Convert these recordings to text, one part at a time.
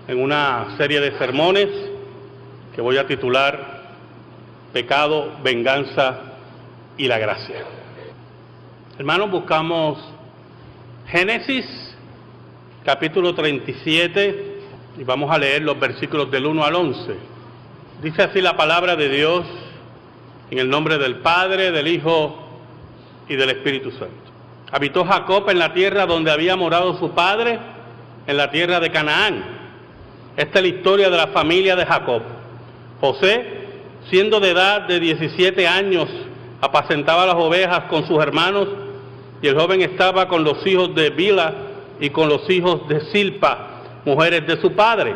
en una serie de sermones que voy a titular Pecado, Venganza y la Gracia. Hermanos, buscamos Génesis, capítulo 37, y vamos a leer los versículos del 1 al 11. Dice así la palabra de Dios, en el nombre del Padre, del Hijo y del Espíritu Santo. Habitó Jacob en la tierra donde había morado su padre, en la tierra de Canaán. Esta es la historia de la familia de Jacob. José, siendo de edad de 17 años, apacentaba las ovejas con sus hermanos, y el joven estaba con los hijos de Bilha y con los hijos de Silpa, mujeres de su padre.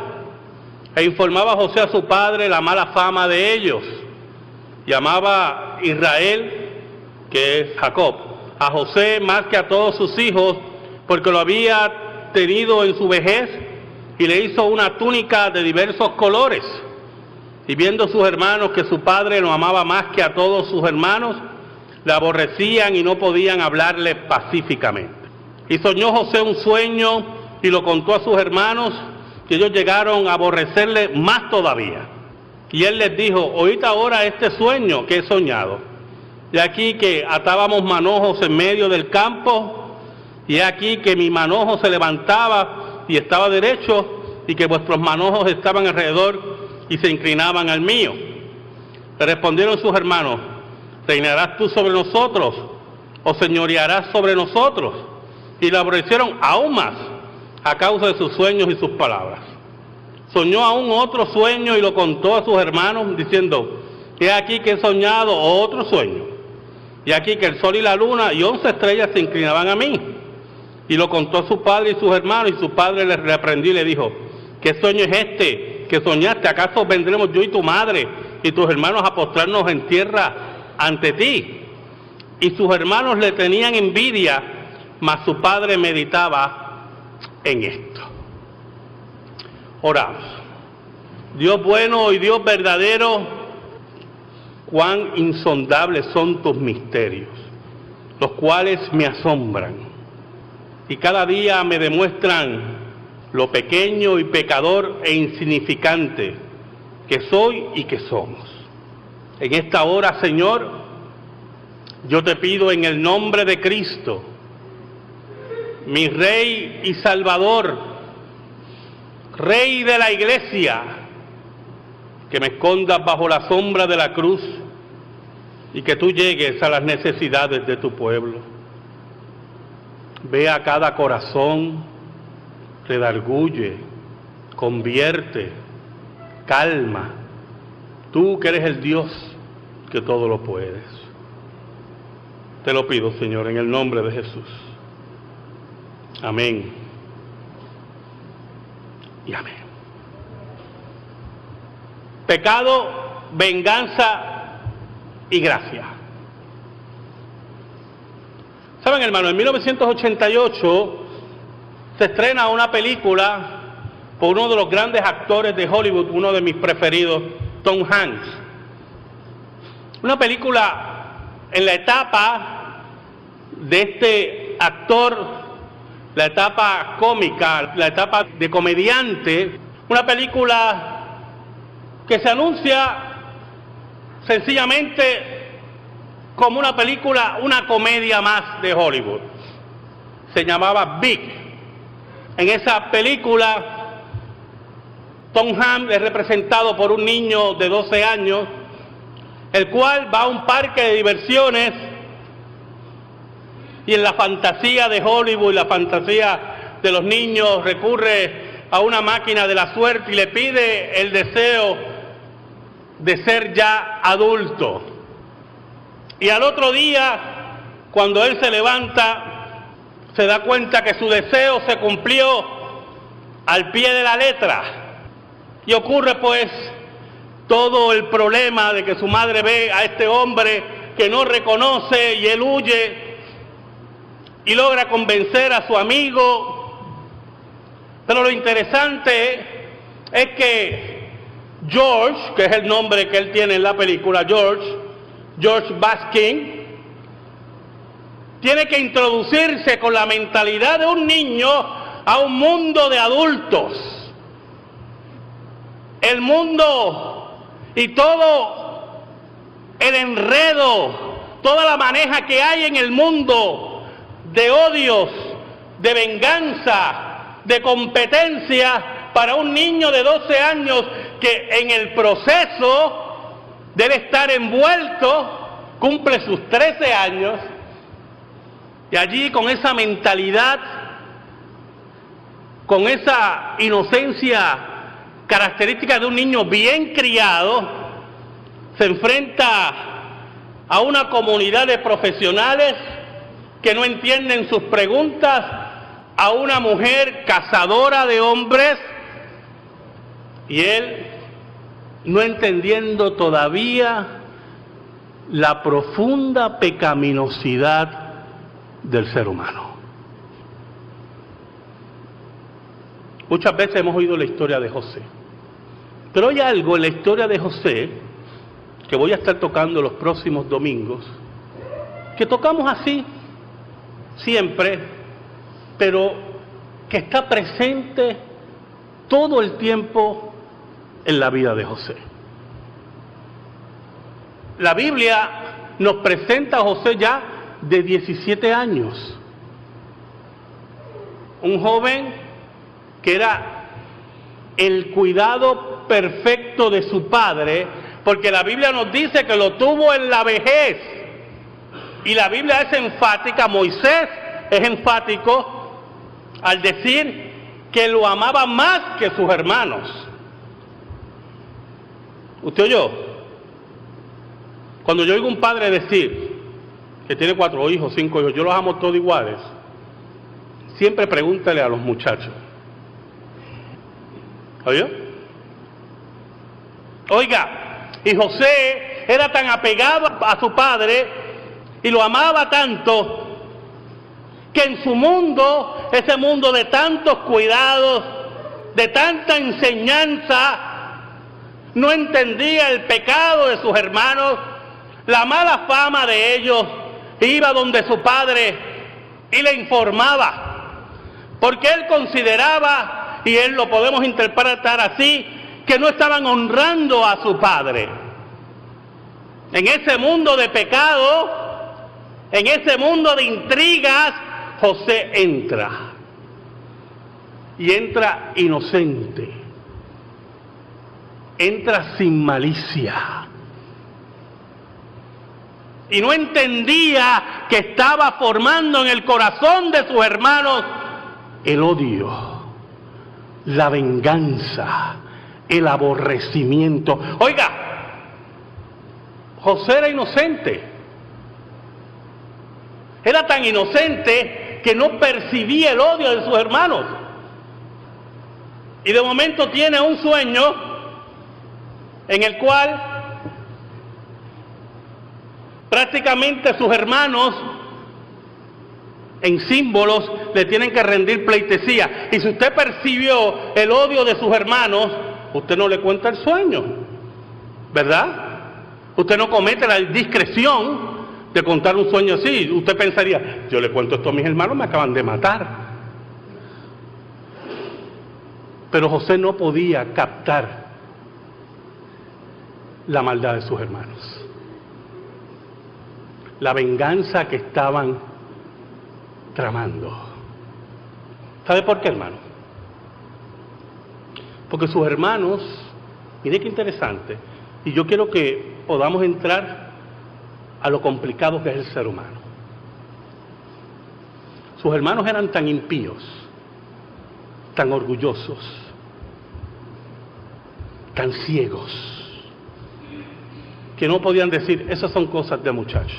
E informaba José a su padre la mala fama de ellos. Llamaba Israel, que es Jacob, a José más que a todos sus hijos, porque lo había tenido en su vejez, y le hizo una túnica de diversos colores. Y viendo sus hermanos que su padre lo amaba más que a todos sus hermanos, le aborrecían y no podían hablarle pacíficamente. Y soñó José un sueño y lo contó a sus hermanos, que ellos llegaron a aborrecerle más todavía. Y él les dijo: oíd ahora este sueño que he soñado. Y aquí que atábamos manojos en medio del campo, y aquí que mi manojo se levantaba y estaba derecho, y que vuestros manojos estaban alrededor y se inclinaban al mío. Le respondieron sus hermanos: ¿reinarás tú sobre nosotros o señorearás sobre nosotros? Y le aborrecieron aún más a causa de sus sueños y sus palabras. Soñó aún otro sueño y lo contó a sus hermanos, diciendo: he aquí que he soñado otro sueño, y aquí que el sol y la luna y 11 estrellas se inclinaban a mí. Y lo contó a su padre y sus hermanos, y su padre le reprendió y le dijo: ¿qué sueño es este que soñaste? ¿Acaso vendremos yo y tu madre y tus hermanos a postrarnos en tierra ante ti? Y sus hermanos le tenían envidia, mas su padre meditaba en esto. Oramos. Dios bueno y Dios verdadero, cuán insondables son tus misterios, los cuales me asombran, y cada día me demuestran lo pequeño y pecador e insignificante que soy y que somos. En esta hora, Señor, yo te pido en el nombre de Cristo, mi Rey y Salvador, Rey de la Iglesia, que me escondas bajo la sombra de la cruz y que tú llegues a las necesidades de tu pueblo. Ve a cada corazón, redarguye, convierte, calma. Tú que eres el Dios que todo lo puedes. Te lo pido, Señor, en el nombre de Jesús. Amén y amén. Pecado, venganza y gracia. ¿Saben, hermano? En 1988 se estrena una película por uno de los grandes actores de Hollywood, uno de mis preferidos, Tom Hanks. Una película en la etapa de este actor, la etapa cómica, la etapa de comediante, una película que se anuncia sencillamente como una película, una comedia más de Hollywood. Se llamaba Big. En esa película, Tom Hanks es representado por un niño de 12 años, el cual va a un parque de diversiones, y en la fantasía de Hollywood, la fantasía de los niños, recurre a una máquina de la suerte y le pide el deseo de ser ya adulto. Y al otro día, cuando él se levanta, se da cuenta que su deseo se cumplió al pie de la letra. Y ocurre pues todo el problema de que su madre ve a este hombre que no reconoce, y él huye y logra convencer a su amigo. Pero lo interesante es que George, que es el nombre que él tiene en la película, George Baskin, tiene que introducirse con la mentalidad de un niño a un mundo de adultos. el mundo y todo el enredo, toda la maneja que hay en el mundo de odios, de venganza, de competencia para un niño de 12 años que en el proceso debe estar envuelto, cumple sus 13 años, y allí con esa mentalidad, con esa inocencia característica de un niño bien criado, se enfrenta a una comunidad de profesionales que no entienden sus preguntas, a una mujer cazadora de hombres, y él no entendiendo todavía la profunda pecaminosidad del ser humano. Muchas veces hemos oído la historia de José, pero hay algo en la historia de José que voy a estar tocando los próximos domingos, que tocamos así siempre, pero que está presente todo el tiempo en la vida de José. La Biblia nos presenta a José ya de 17 años, un joven que era el cuidado perfecto de su padre, porque la Biblia nos dice que lo tuvo en la vejez, y la Biblia es enfática, Moisés es enfático al decir que lo amaba más que sus hermanos. ¿Usted oyó? Cuando yo oigo un padre decir que tiene 4 hijos, 5 hijos, yo los amo todos iguales, siempre pregúntale a los muchachos. ¿Oyó? Oiga, y José era tan apegado a su padre y lo amaba tanto que en su mundo, ese mundo de tantos cuidados, de tanta enseñanza, no entendía el pecado de sus hermanos, la mala fama de ellos. Iba donde su padre y le informaba, porque él consideraba, y él lo podemos interpretar así, que no estaban honrando a su padre. En ese mundo de pecado, en ese mundo de intrigas, José entra, y entra inocente, entra sin malicia, y no entendía que estaba formando en el corazón de sus hermanos el odio, la venganza, el aborrecimiento. Oiga, José era inocente, era tan inocente que no percibía el odio de sus hermanos, y de momento tiene un sueño en el cual prácticamente sus hermanos en símbolos le tienen que rendir pleitesía, y si usted percibió el odio de sus hermanos, usted no le cuenta el sueño, ¿verdad? Usted no comete la discreción de contar un sueño así. Usted pensaría, yo le cuento esto a mis hermanos, me acaban de matar. Pero José no podía captar la maldad de sus hermanos, la venganza que estaban tramando. ¿Sabe por qué, hermano? Porque sus hermanos, mire qué interesante, y yo quiero que podamos entrar a lo complicado que es el ser humano. Sus hermanos eran tan impíos, tan orgullosos, tan ciegos, que no podían decir, esas son cosas de muchacho.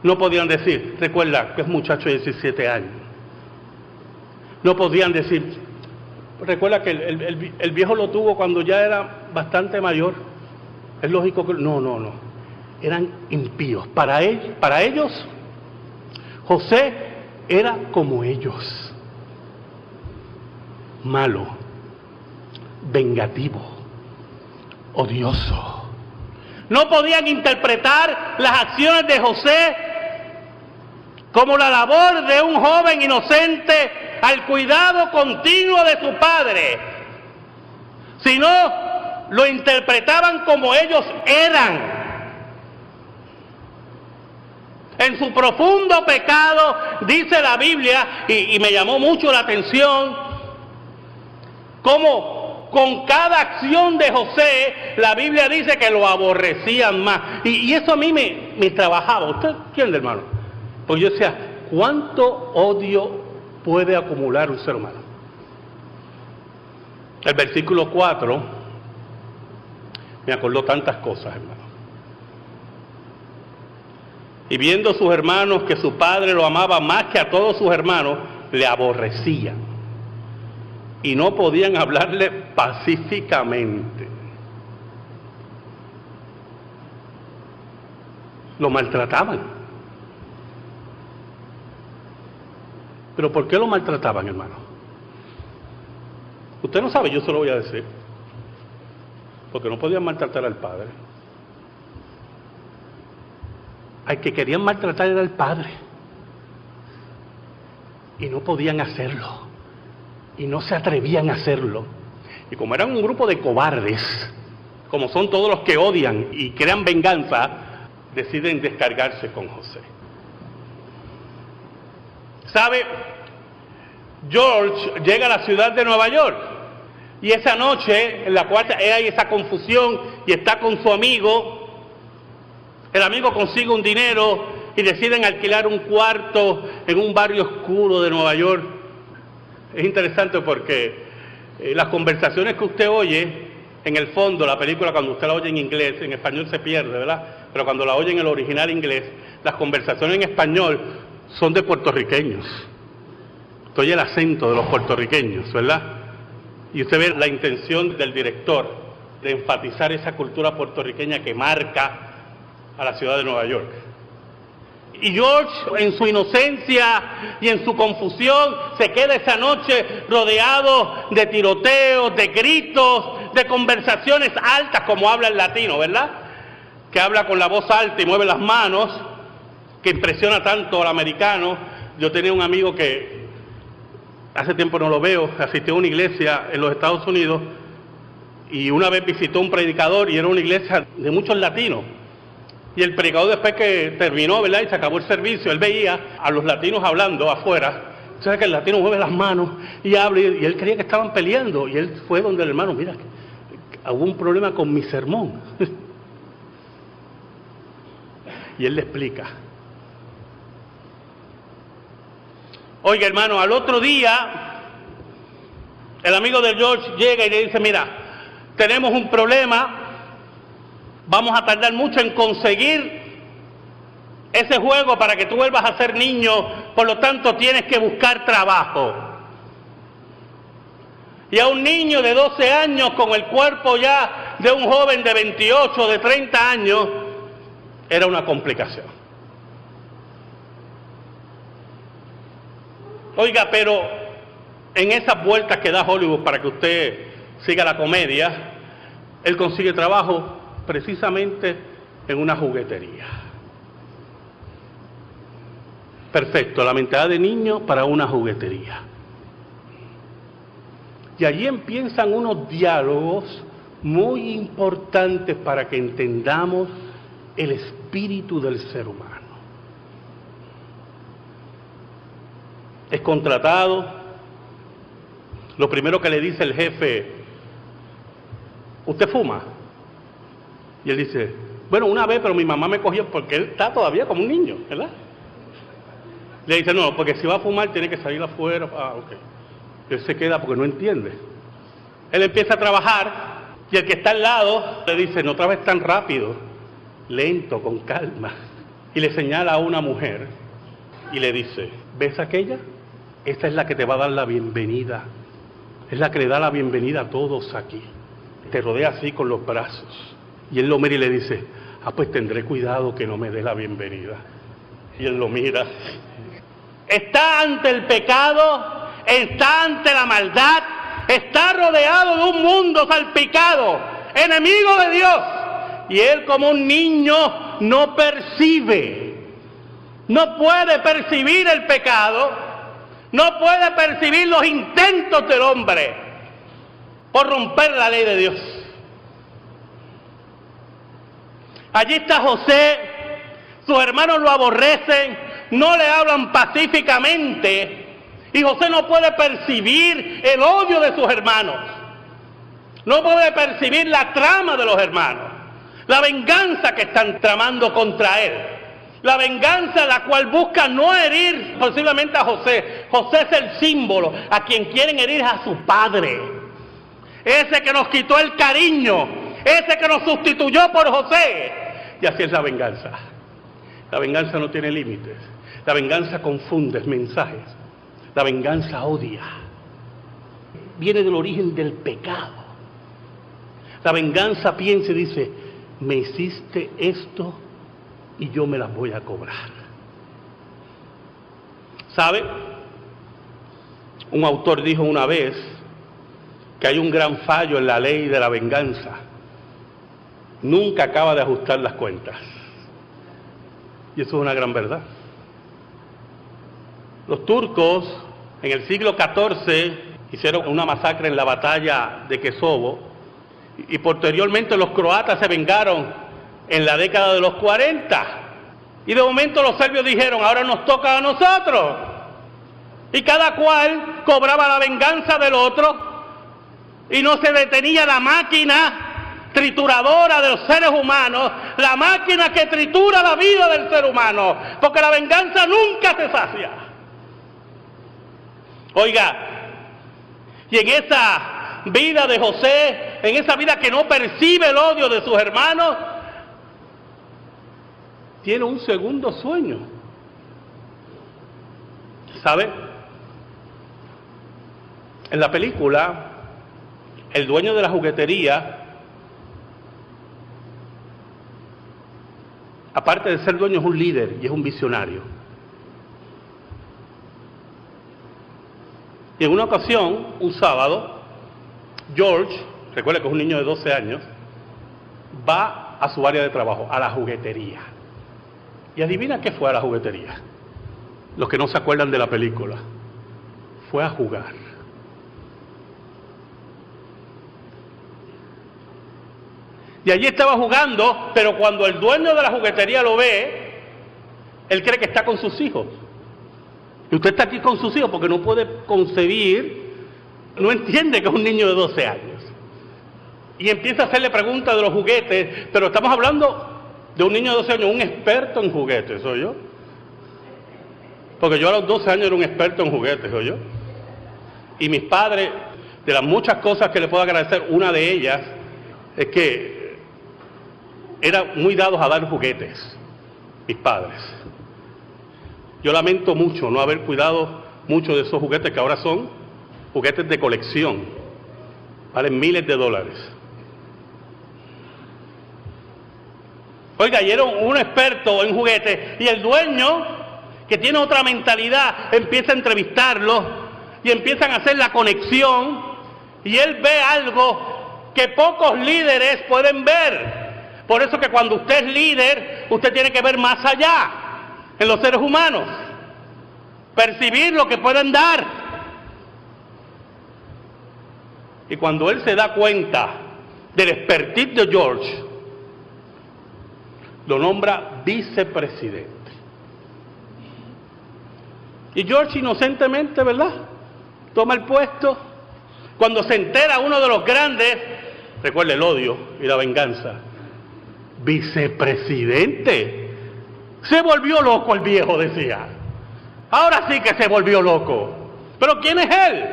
No podían decir, recuerda que es muchacho de 17 años. No podían decir, recuerda que el viejo lo tuvo cuando ya era bastante mayor. Es lógico que... No. Eran impíos. Para ellos, José era como ellos. Malo, vengativo, odioso. No podían interpretar las acciones de José como la labor de un joven inocente al cuidado continuo de su padre. sino lo interpretaban como ellos eran. En su profundo pecado, dice la Biblia, y me llamó mucho la atención, cómo con cada acción de José, la Biblia dice que lo aborrecían más. Y eso a mí me trabajaba. ¿Usted entiende, hermano? Pues yo decía, ¿cuánto odio puede acumular un ser humano? El versículo 4 me acordó tantas cosas, hermano. Y viendo sus hermanos que su padre lo amaba más que a todos sus hermanos, le aborrecían. Y no podían hablarle pacíficamente. Lo maltrataban. ¿Pero por qué lo maltrataban, hermano? Usted no sabe, yo se lo voy a decir. Porque no podían maltratar al padre. Al que querían maltratar era el padre. Y no podían hacerlo. Y no se atrevían a hacerlo. Y como eran un grupo de cobardes, como son todos los que odian y crean venganza, deciden descargarse con José. ¿Sabe? George llega a la ciudad de Nueva York. Y esa noche, en la cual hay esa confusión y está con su amigo, el amigo consigue un dinero y deciden alquilar un cuarto en un barrio oscuro de Nueva York. Es interesante porque las conversaciones que usted oye, en el fondo, la película cuando usted la oye en inglés, en español se pierde, ¿verdad? Pero cuando la oye en el original inglés, las conversaciones en español son de puertorriqueños. Usted oye el acento de los puertorriqueños, ¿verdad? Y usted ve la intención del director de enfatizar esa cultura puertorriqueña que marca a la ciudad de Nueva York. Y George, en su inocencia y en su confusión, se queda esa noche rodeado de tiroteos, de gritos, de conversaciones altas, como habla el latino, ¿verdad? Que habla con la voz alta y mueve las manos, que impresiona tanto al americano. Yo tenía un amigo que hace tiempo no lo veo, asistió a una iglesia en los Estados Unidos y una vez visitó un predicador y era una iglesia de muchos latinos. Y el predicador, después que terminó, ¿verdad?, y se acabó el servicio, él veía a los latinos hablando afuera. ¿Sabes que el latino mueve las manos y habla? Y él creía que estaban peleando. Y él fue donde el hermano, mira, hubo un problema con mi sermón. Y él le explica. Oiga, hermano, al otro día, el amigo de George llega y le dice, mira, tenemos un problema. Vamos a tardar mucho en conseguir ese juego para que tú vuelvas a ser niño, por lo tanto tienes que buscar trabajo. Y a un niño de 12 años con el cuerpo ya de un joven de 28, de 30 años, era una complicación. Oiga, pero en esas vueltas que da Hollywood para que usted siga la comedia, él consigue trabajo precisamente en una juguetería. Perfecto, la mentalidad de niño para una juguetería. Y allí empiezan unos diálogos muy importantes para que entendamos el espíritu del ser humano. Es contratado. Lo primero que le dice el jefe, ¿usted fuma? Y él dice, bueno, una vez, pero mi mamá me cogió porque él está todavía como un niño, ¿verdad? Le dice, no, porque si va a fumar tiene que salir afuera. Ah, ok. Él se queda porque no entiende. Él empieza a trabajar y el que está al lado le dice, no trabajes tan rápido, lento, con calma. Y le señala a una mujer y le dice, ¿ves aquella? Esta es la que te va a dar la bienvenida. Es la que le da la bienvenida a todos aquí. Te rodea así con los brazos. Y él lo mira y le dice, pues tendré cuidado que no me dé la bienvenida. Y él lo mira. Está ante el pecado, está ante la maldad, está rodeado de un mundo salpicado, enemigo de Dios. Y él, como un niño, no percibe, no puede percibir el pecado, no puede percibir los intentos del hombre. por romper la ley de Dios. Allí está José, sus hermanos lo aborrecen, no le hablan pacíficamente, y José no puede percibir el odio de sus hermanos, no puede percibir la trama de los hermanos, la venganza que están tramando contra él, la venganza la cual busca no herir posiblemente a José. José es el símbolo a quien quieren herir a su padre, ese que nos quitó el cariño, ese que nos sustituyó por José. Y así es la venganza. La venganza no tiene límites. La venganza confunde mensajes. La venganza odia. Viene del origen del pecado. La venganza piensa y dice, me hiciste esto y yo me las voy a cobrar. ¿Sabe? Un autor dijo una vez que hay un gran fallo en la ley de la venganza. Nunca acaba de ajustar las cuentas. Y eso es una gran verdad. Los turcos en el siglo XIV hicieron una masacre en la batalla de Kosovo y posteriormente los croatas se vengaron en la década de los 40. Y de momento los serbios dijeron, ahora nos toca a nosotros. Y cada cual cobraba la venganza del otro y no se detenía la máquina trituradora de los seres humanos, la máquina que tritura la vida del ser humano, porque la venganza nunca se sacia. Oiga, y en esa vida de José, en esa vida que no percibe el odio de sus hermanos, tiene un segundo sueño. ¿Sabe? En la película, el dueño de la juguetería, aparte de ser dueño, es un líder y es un visionario. Y en una ocasión, un sábado, George, recuerda que es un niño de 12 años, va a su área de trabajo, a la juguetería. Y adivina qué fue a la juguetería. Los que no se acuerdan de la película, fue a jugar. Y allí estaba jugando, pero cuando el dueño de la juguetería lo ve, él cree que está con sus hijos. Y usted está aquí con sus hijos porque no puede concebir, no entiende que es un niño de 12 años. Y empieza a hacerle preguntas de los juguetes, pero estamos hablando de un niño de 12 años, un experto en juguetes, ¿soy yo? Porque yo a los 12 años era un experto en juguetes, ¿soy yo? Y mis padres, de las muchas cosas que le puedo agradecer, una de ellas es que eran muy dados a dar juguetes, mis padres. Yo lamento mucho no haber cuidado mucho de esos juguetes que ahora son juguetes de colección, valen miles de dólares. Oiga, y era un experto en juguetes, y el dueño, que tiene otra mentalidad, empieza a entrevistarlo y empiezan a hacer la conexión, y él ve algo que pocos líderes pueden ver. Por eso que cuando usted es líder, usted tiene que ver más allá en los seres humanos, percibir lo que pueden dar. Y cuando él se da cuenta del expertise de George, lo nombra vicepresidente. Y George inocentemente, ¿verdad?, toma el puesto. Cuando se entera uno de los grandes, recuerde el odio y la venganza, vicepresidente. Se volvió loco el viejo, decía. Ahora sí que se volvió loco. ¿Pero quién es él?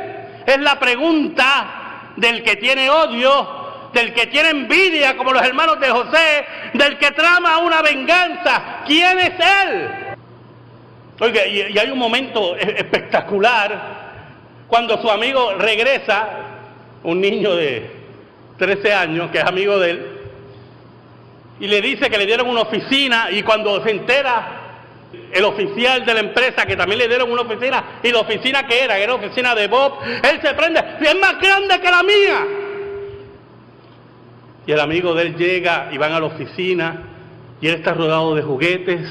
Es la pregunta del que tiene odio, del que tiene envidia, como los hermanos de José, del que trama una venganza. ¿Quién es él? Oiga, y hay un momento espectacular cuando su amigo regresa, un niño de 13 años que es amigo de él, y le dice que le dieron una oficina, y cuando se entera el oficial de la empresa que también le dieron una oficina, y la oficina que era la oficina de Bob, él se prende, y es más grande que la mía. Y el amigo de él llega y van a la oficina, y él está rodeado de juguetes,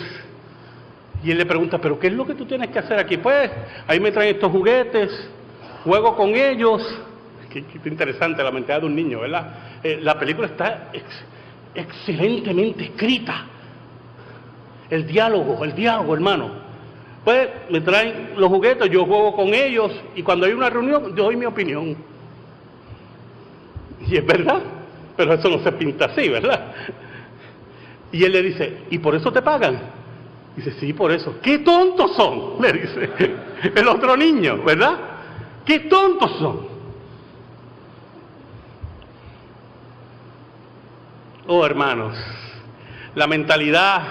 y él le pregunta, ¿pero qué es lo que tú tienes que hacer aquí? Pues, ahí me traen estos juguetes, juego con ellos. qué interesante la mentalidad de un niño, ¿verdad? La película está excelentemente escrita. El diálogo, hermano. Pues me traen los juguetes, yo juego con ellos y cuando hay una reunión yo doy mi opinión. Y es verdad, pero eso no se pinta así, ¿verdad? Y él le dice, ¿y por eso te pagan? Dice, sí, por eso. ¡Qué tontos son! Le dice el otro niño, ¿verdad? ¡Qué tontos son! Oh, hermanos, la mentalidad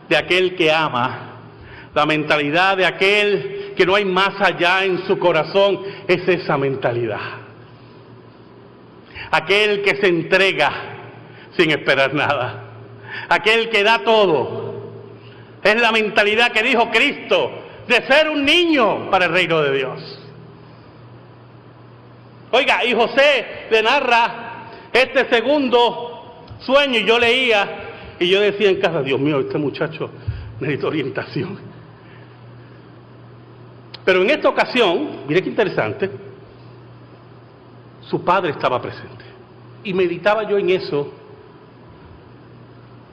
de aquel que ama, la mentalidad de aquel que no hay más allá en su corazón, es esa mentalidad. Aquel que se entrega sin esperar nada. Aquel que da todo. Es la mentalidad que dijo Cristo, de ser un niño para el reino de Dios. Oiga, y José le narra este segundo sueño, y yo leía, y yo decía en casa, Dios mío, este muchacho necesita orientación. Pero en esta ocasión, mire qué interesante, su padre estaba presente. Y meditaba yo en eso,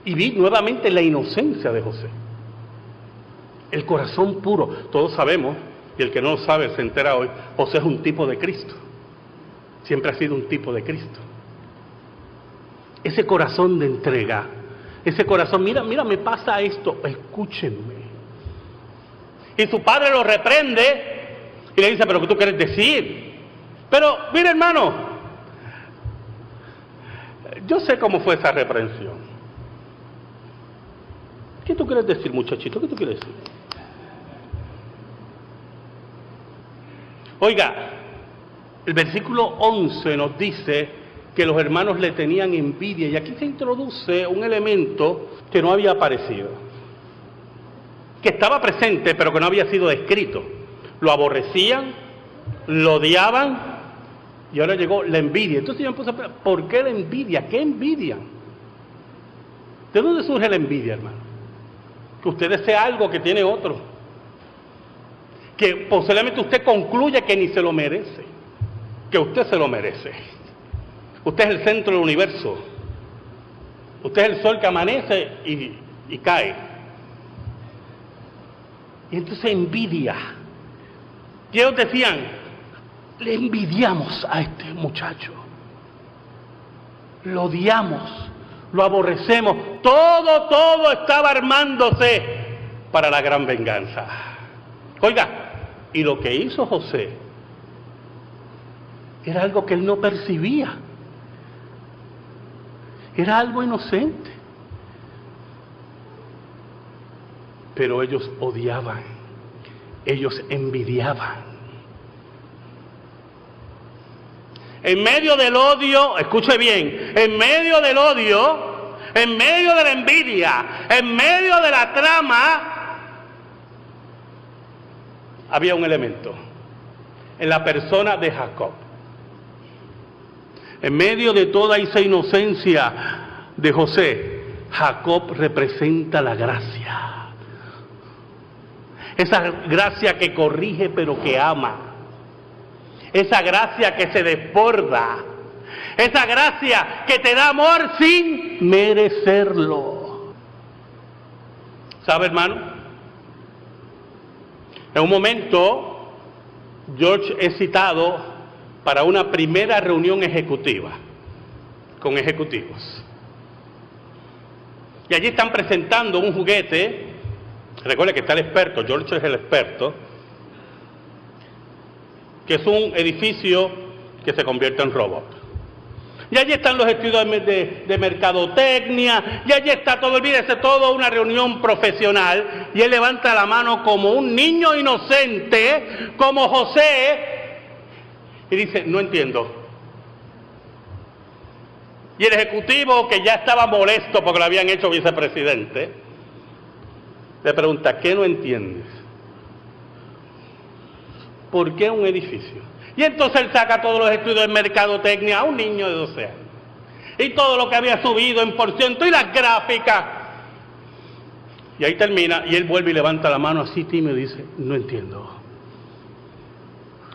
y vi nuevamente la inocencia de José. El corazón puro. Todos sabemos, y el que no lo sabe se entera hoy, José es un tipo de Cristo. Siempre ha sido un tipo de Cristo. Ese corazón de entrega, ese corazón, mira, me pasa esto, escúchenme. Y su padre lo reprende y le dice, ¿pero qué tú quieres decir? Pero, mira, hermano, yo sé cómo fue esa reprensión. ¿Qué tú quieres decir, muchachito? ¿Qué tú quieres decir? Oiga, el versículo 11 nos dice que los hermanos le tenían envidia, y aquí se introduce un elemento que no había aparecido, que estaba presente pero que no había sido descrito. Lo aborrecían, lo odiaban, y ahora llegó la envidia. Entonces yo me puse a pensar, ¿por qué la envidia? ¿Qué envidian? ¿De dónde surge la envidia, hermano? Que usted desea algo que tiene otro, que posiblemente usted concluya que ni se lo merece, que usted se lo merece. Usted es el centro del universo, usted es el sol que amanece y cae. Y entonces envidia. Y ellos decían, le envidiamos a este muchacho, lo odiamos, lo aborrecemos, todo estaba armándose para la gran venganza. Oiga, y lo que hizo José era algo que él no percibía, era algo inocente, pero ellos odiaban, ellos envidiaban. En medio del odio, escuche bien, en medio del odio, en medio de la envidia, en medio de la trama, había un elemento, en la persona de Jacob. En medio de toda esa inocencia de José, Jacob representa la gracia. Esa gracia que corrige pero que ama. Esa gracia que se desborda. Esa gracia que te da amor sin merecerlo. ¿Sabe, hermano? En un momento, George es citado para una primera reunión ejecutiva con ejecutivos. Y allí están presentando un juguete. Recuerde que está el experto, George es el experto, que es un edificio que se convierte en robot. Y allí están los estudios de mercadotecnia, y allí está todo, olvídese, todo una reunión profesional, y él levanta la mano como un niño inocente, como José, y dice, no entiendo. Y el ejecutivo, que ya estaba molesto porque lo habían hecho vicepresidente, le pregunta, ¿qué no entiendes? ¿Por qué un edificio? Y entonces él saca todos los estudios de mercadotecnia a un niño de 12 años. Y todo lo que había subido en porciento y las gráficas. Y ahí termina, y él vuelve y levanta la mano así tímido y dice, no entiendo.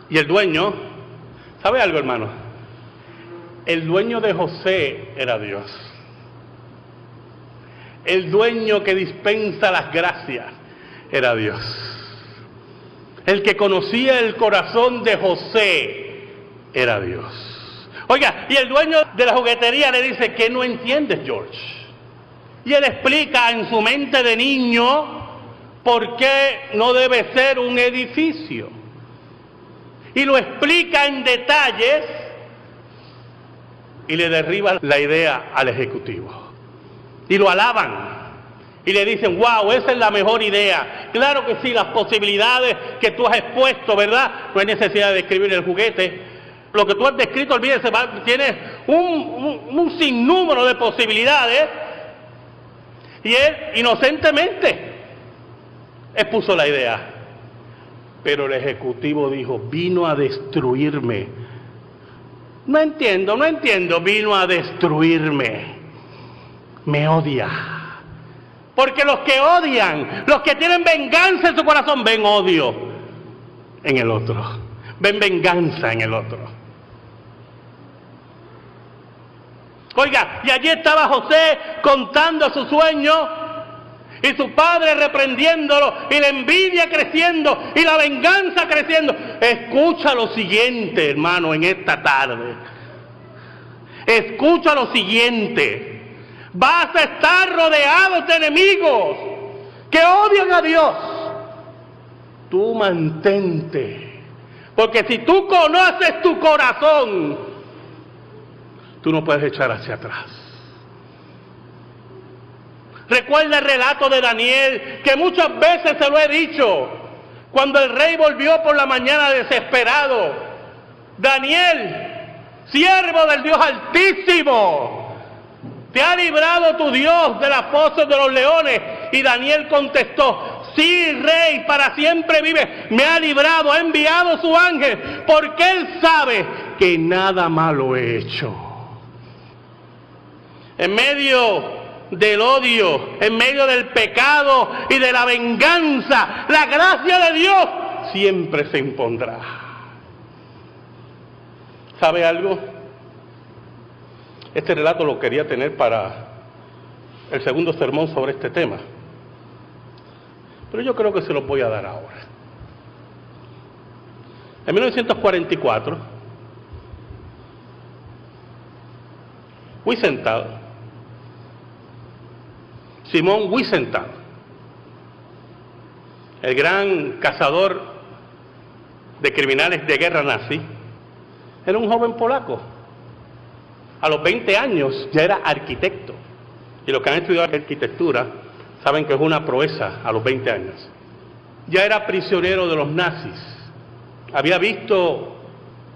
Y el dueño, ¿sabe algo, hermano? El dueño de José era Dios. El dueño que dispensa las gracias era Dios. El que conocía el corazón de José era Dios. Oiga, y el dueño de la juguetería le dice: ¿qué no entiendes, George? Y él explica en su mente de niño por qué no debe ser un edificio. Y lo explica en detalles y le derriba la idea al ejecutivo. Y lo alaban. Y le dicen: wow, esa es la mejor idea. Claro que sí, las posibilidades que tú has expuesto, ¿verdad? No hay necesidad de escribir el juguete. Lo que tú has descrito, olvídese, tienes un sinnúmero de posibilidades. Y él, inocentemente, expuso la idea. Pero el ejecutivo dijo: vino a destruirme. No entiendo, vino a destruirme. Me odia. Porque los que odian, los que tienen venganza en su corazón, ven odio en el otro. Ven venganza en el otro. Oiga, y allí estaba José contando su sueño, y su padre reprendiéndolo, y la envidia creciendo, y la venganza creciendo. Escucha lo siguiente, hermano, en esta tarde. Escucha lo siguiente. Vas a estar rodeado de enemigos que odian a Dios. Tú mantente. Porque si tú conoces tu corazón, tú no puedes echar hacia atrás. Recuerda el relato de Daniel, que muchas veces se lo he dicho. Cuando el rey volvió por la mañana desesperado: Daniel, siervo del Dios Altísimo, ¿te ha librado tu Dios de las fosas de los leones? Y Daniel contestó: sí, rey, para siempre vive. Me ha librado, ha enviado su ángel, porque él sabe que nada malo he hecho. En medio del odio, en medio del pecado y de la venganza, la gracia de Dios siempre se impondrá. ¿Sabe algo? Este relato lo quería tener para el segundo sermón sobre este tema, pero yo creo que se lo voy a dar ahora. En 1944, Simón Wiesenthal, el gran cazador de criminales de guerra nazi, era un joven polaco. A los 20 años ya era arquitecto. Y los que han estudiado arquitectura saben que es una proeza a los 20 años. Ya era prisionero de los nazis. Había visto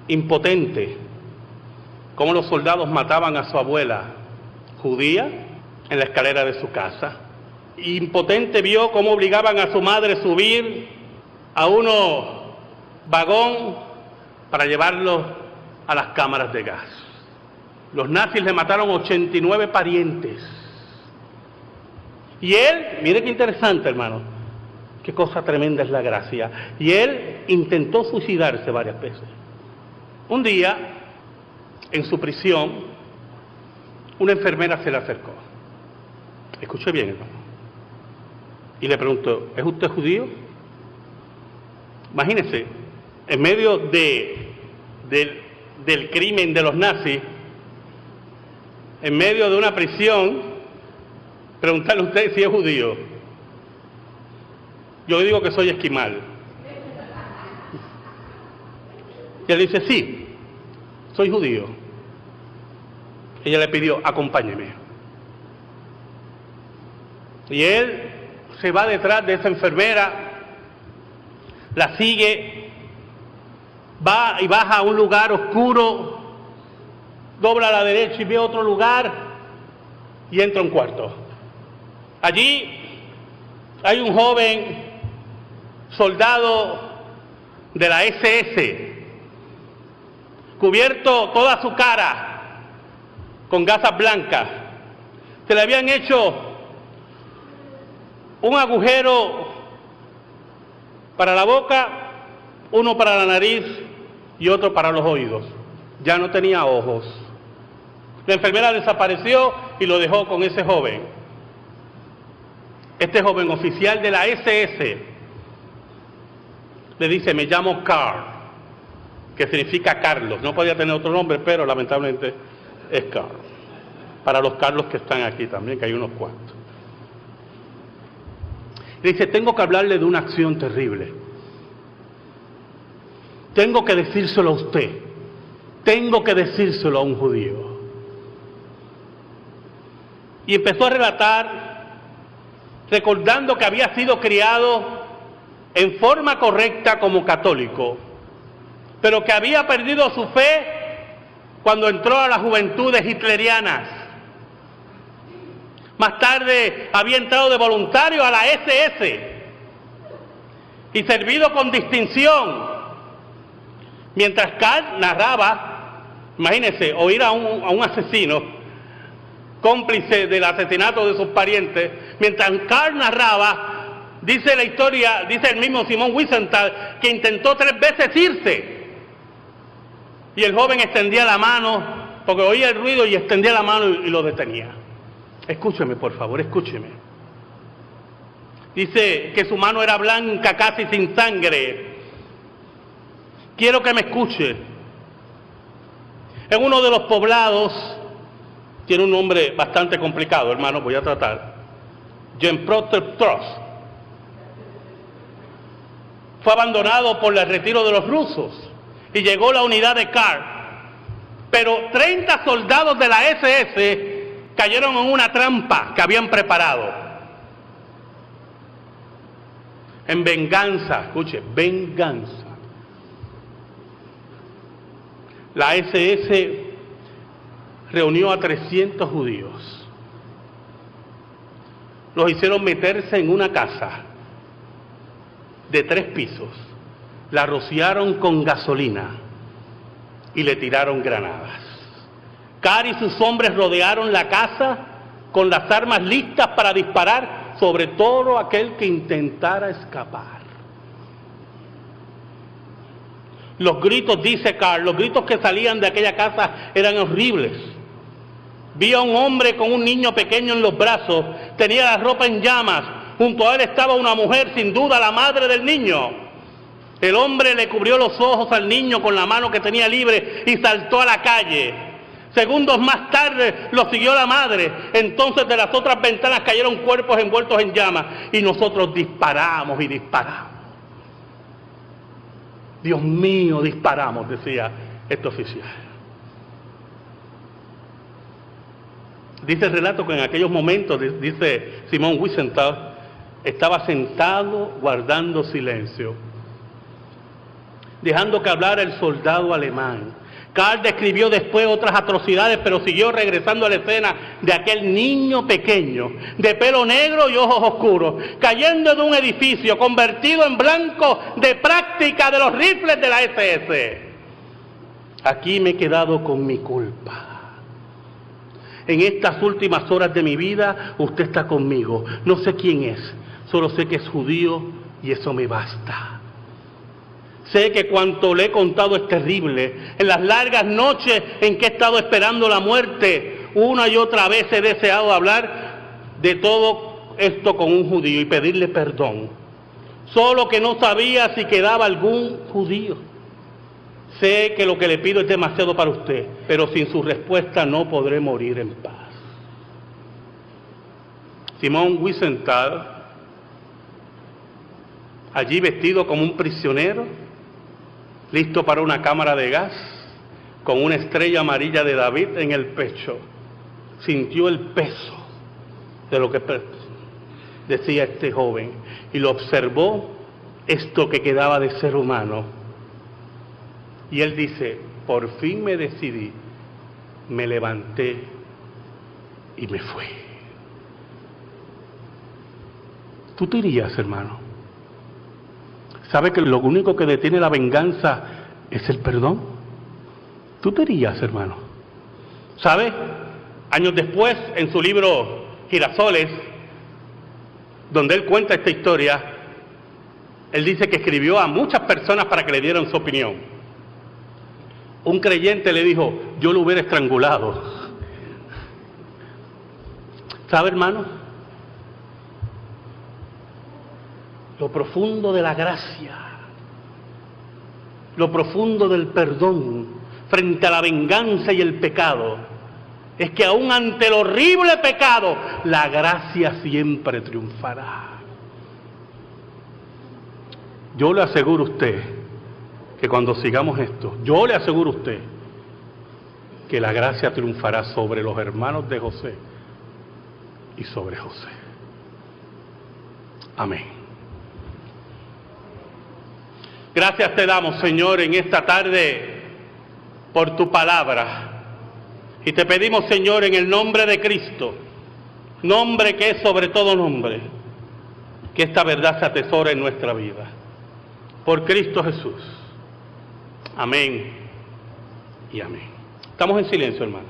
impotente cómo los soldados mataban a su abuela judía en la escalera de su casa. Impotente vio cómo obligaban a su madre a subir a un vagón para llevarlo a las cámaras de gas. Los nazis le mataron 89 parientes. Y él, mire qué interesante, hermano, qué cosa tremenda es la gracia. Y él intentó suicidarse varias veces. Un día, en su prisión, una enfermera se le acercó. Escuche bien, hermano. Y le preguntó: ¿es usted judío? Imagínese, en medio del crimen de los nazis, en medio de una prisión, preguntarle a usted si es judío. Yo digo que soy esquimal. Y él dice: sí, soy judío. Ella le pidió: acompáñeme. Y él se va detrás de esa enfermera, la sigue, va y baja a un lugar oscuro, dobla a la derecha y ve otro lugar y entra a un cuarto. Allí hay un joven soldado de la SS, cubierto toda su cara con gasas blancas. Se le habían hecho un agujero para la boca, uno para la nariz y otro para los oídos. Ya no tenía ojos. La enfermera desapareció y lo dejó con ese joven. Este joven oficial de la SS le dice, me llamo Carl, que significa Carlos. No podía tener otro nombre, pero lamentablemente es Carl. Para los Carlos que están aquí también, que hay unos cuantos. Le dice, tengo que hablarle de una acción terrible. Tengo que decírselo a usted. Tengo que decírselo a un judío. Y empezó a relatar, recordando que había sido criado en forma correcta como católico, pero que había perdido su fe cuando entró a las juventudes hitlerianas. Más tarde había entrado de voluntario a la SS y servido con distinción. Mientras Carl narraba, imagínense, oír a un asesino, cómplice del asesinato de sus parientes, mientras Carl narraba, dice la historia, dice el mismo Simón Wiesenthal, que intentó 3 veces irse. Y el joven extendía la mano, porque oía el ruido y extendía la mano y lo detenía. Escúcheme, por favor, escúcheme. Dice que su mano era blanca, casi sin sangre. Quiero que me escuche. En uno de los poblados, tiene un nombre bastante complicado, hermano, voy a tratar. Dnipropetrovsk. Fue abandonado por el retiro de los rusos y llegó la unidad de Carl. Pero 30 soldados de la SS cayeron en una trampa que habían preparado. En venganza, escuche, venganza. La SS reunió a 300 judíos. Los hicieron meterse en una casa de 3 pisos. La rociaron con gasolina y le tiraron granadas. Carl y sus hombres rodearon la casa con las armas listas para disparar sobre todo aquel que intentara escapar. Los gritos, dice Carl, los gritos que salían de aquella casa eran horribles. Vi a un hombre con un niño pequeño en los brazos, tenía la ropa en llamas, junto a él estaba una mujer, sin duda la madre del niño. El hombre le cubrió los ojos al niño con la mano que tenía libre y saltó a la calle. Segundos más tarde lo siguió la madre. Entonces de las otras ventanas cayeron cuerpos envueltos en llamas y nosotros disparamos y disparamos. Dios mío, disparamos, decía este oficial. Dice el relato que en aquellos momentos, dice Simón Wiesenthal, estaba sentado guardando silencio, dejando que hablara el soldado alemán. Carl describió después otras atrocidades, pero siguió regresando a la escena de aquel niño pequeño, de pelo negro y ojos oscuros, cayendo de un edificio, convertido en blanco de práctica de los rifles de la SS. Aquí me he quedado con mi culpa. En estas últimas horas de mi vida, usted está conmigo. No sé quién es, solo sé que es judío y eso me basta. Sé que cuanto le he contado es terrible. En las largas noches en que he estado esperando la muerte, una y otra vez he deseado hablar de todo esto con un judío y pedirle perdón. Solo que no sabía si quedaba algún judío. Sé que lo que le pido es demasiado para usted, pero sin su respuesta no podré morir en paz. Simón Wiesenthal, allí vestido como un prisionero, listo para una cámara de gas, con una estrella amarilla de David en el pecho, sintió el peso de lo que decía este joven y lo observó, esto que quedaba de ser humano. Y él dice, por fin me decidí, me levanté y me fui. ¿Tú te irías, hermano? ¿Sabe que lo único que detiene la venganza es el perdón? ¿Tú te irías, hermano? ¿Sabe? Años después, en su libro Girasoles, donde él cuenta esta historia, él dice que escribió a muchas personas para que le dieran su opinión. Un creyente le dijo, yo lo hubiera estrangulado. ¿Sabe, hermano? Lo profundo de la gracia, lo profundo del perdón frente a la venganza y el pecado, es que aún ante el horrible pecado, la gracia siempre triunfará. Yo le aseguro a usted que cuando sigamos esto, yo le aseguro a usted que la gracia triunfará sobre los hermanos de José y sobre José. Amén. Gracias te damos, Señor, en esta tarde por tu palabra. Y te pedimos, Señor, en el nombre de Cristo, nombre que es sobre todo nombre, que esta verdad se atesore en nuestra vida. Por Cristo Jesús. Amén y amén. Estamos en silencio, hermano.